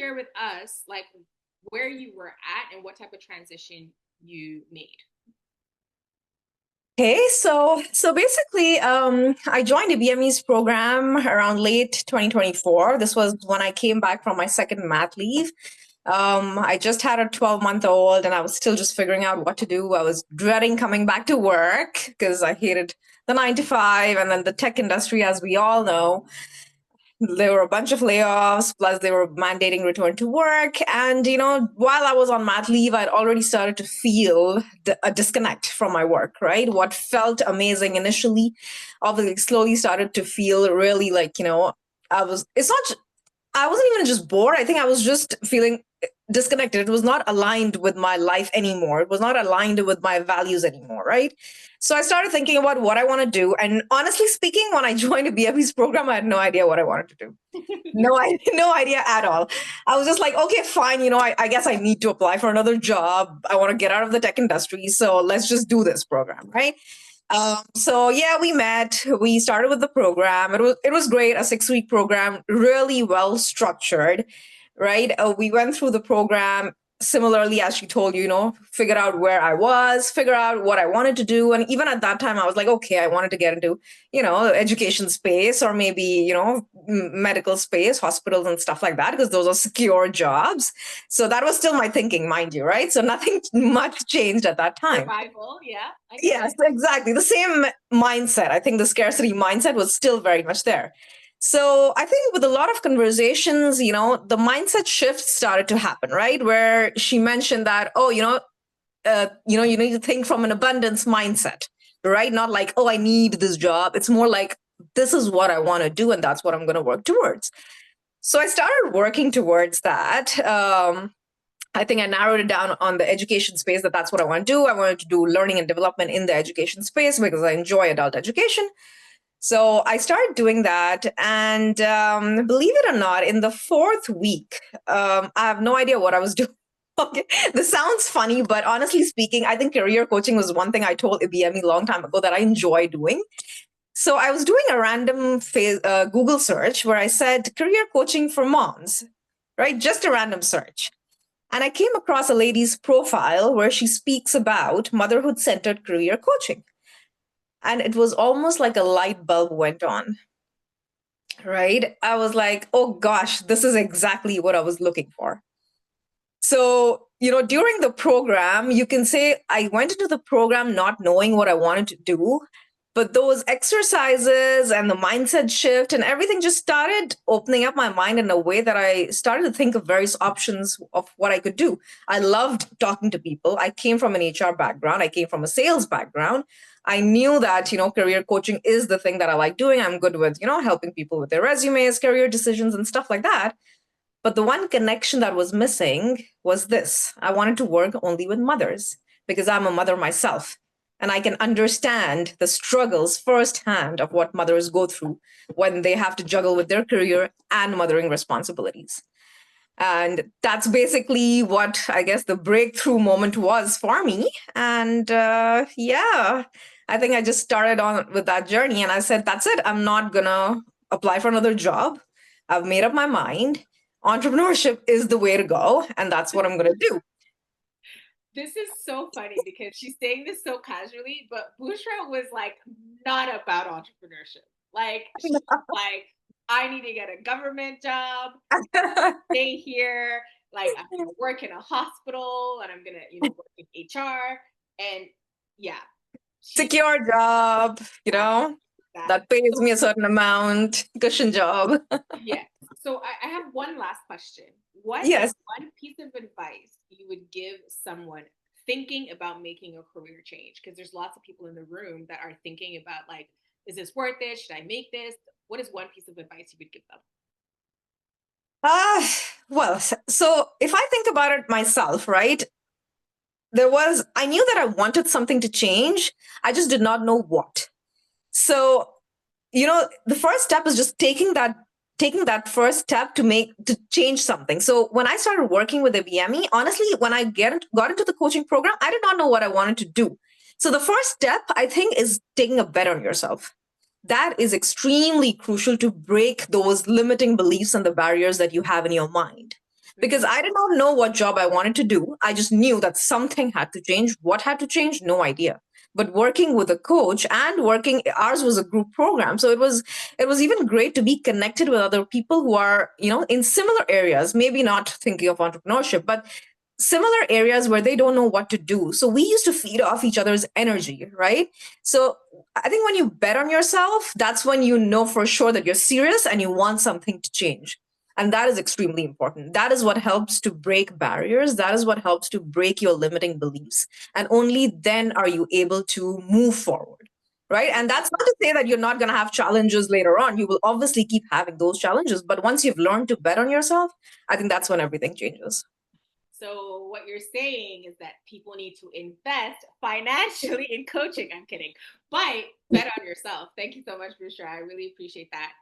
share with us like where you were at and what type of transition you made? Okay, so basically, I joined the BME's program around late 2024. This was when I came back from my second mat leave. I just had a 12-month-old and I was still just figuring out what to do. I was dreading coming back to work because I hated the 9 to 5 and then the tech industry, as we all know. There were a bunch of layoffs, plus they were mandating return to work. And, while I was on mat leave, I'd already started to feel a disconnect from my work, right? What felt amazing initially, obviously slowly started to feel really like, it's not, I wasn't even just bored. I think I was just feeling disconnected. It was not aligned with my life anymore. It was not aligned with my values anymore, right? So I started thinking about what I want to do. And honestly speaking, when I joined a BFE's program, I had no idea what I wanted to do. No, I no idea at all. I was just like, okay, fine. I guess I need to apply for another job. I want to get out of the tech industry. So let's just do this program, right? So yeah, we met. We started with the program. It was great. A 6-week program, really well structured, right? We went through the program similarly as she told you, figured out where I was, figure out what I wanted to do, and even at that time, I was like, okay, I wanted to get into education space or maybe medical space, hospitals and stuff like that because those are secure jobs. So that was still my thinking, mind you, right? So nothing much changed at that time. Survival, yeah, I get Yes, it. exactly. The same mindset. I think the scarcity mindset was still very much there. So I think with a lot of conversations, the mindset shift started to happen, right? Where she mentioned that, oh, you need to think from an abundance mindset, right? Not like, oh, I need this job. It's more like, this is what I want to do, and that's what I'm going to work towards. So I started working towards that. I think I narrowed it down on the education space that's what I want to do. I wanted to do learning and development in the education space because I enjoy adult education. So I started doing that. And believe it or not, in the fourth week, I have no idea what I was doing. Okay, this sounds funny, but honestly speaking, I think career coaching was one thing I told IBM a long time ago that I enjoy doing. So I was doing a random Google search where I said career coaching for moms, right? Just a random search. And I came across a lady's profile where she speaks about motherhood centered career coaching. And it was almost like a light bulb went on, right? I was like, oh gosh, this is exactly what I was looking for. So, during the program, you can say I went into the program not knowing what I wanted to do, but those exercises and the mindset shift and everything just started opening up my mind in a way that I started to think of various options of what I could do. I loved talking to people. I came from an HR background, I came from a sales background. I knew that, career coaching is the thing that I like doing. I'm good with, helping people with their resumes, career decisions, and stuff like that. But the one connection that was missing was this. I wanted to work only with mothers because I'm a mother myself. And I can understand the struggles firsthand of what mothers go through when they have to juggle with their career and mothering responsibilities. And that's basically what I guess the breakthrough moment was for me. And yeah, I think I just started on with that journey and I said, that's it. I'm not going to apply for another job. I've made up my mind. Entrepreneurship is the way to go. And that's what I'm going to do. This is so funny because she's saying this so casually, but Bushra was like not about entrepreneurship. Like she's like, I need to get a government job, stay here, like I'm gonna work in a hospital and I'm gonna, work in HR. And yeah, she Secure job, that that that pays me a certain amount, cushion job. yeah. So I have one last question. What is Yes. one piece of advice you would give someone thinking about making a career change? Because there's lots of people in the room that are thinking about like, is this worth it? Should I make this? What is one piece of advice you would give them? Uh, so if I think about it myself, right, I knew that I wanted something to change. I just did not know what. So, the first step is just taking that first step to change something. So when I started working with the BME, honestly, when I got into the coaching program, I did not know what I wanted to do. So the first step, I think, is taking a bet on yourself. That is extremely crucial to break those limiting beliefs and the barriers that you have in your mind. because I did not know what job I wanted to do. I just knew that something had to change. What had to change? No idea. But working with a coach and working, ours was a group program. So it was even great to be connected with other people who are, in similar areas, maybe not thinking of entrepreneurship, but similar areas where they don't know what to do. So we used to feed off each other's energy, right? So I think when you bet on yourself, that's when you know for sure that you're serious and you want something to change. And that is extremely important. That is what helps to break barriers. That is what helps to break your limiting beliefs. And only then are you able to move forward. Right. And that's not to say that you're not going to have challenges later on. You will obviously keep having those challenges. But once you've learned to bet on yourself, I think that's when everything changes. So what you're saying is that people need to invest financially in coaching. I'm kidding, but bet on yourself. Thank you so much, Bushra. I really appreciate that.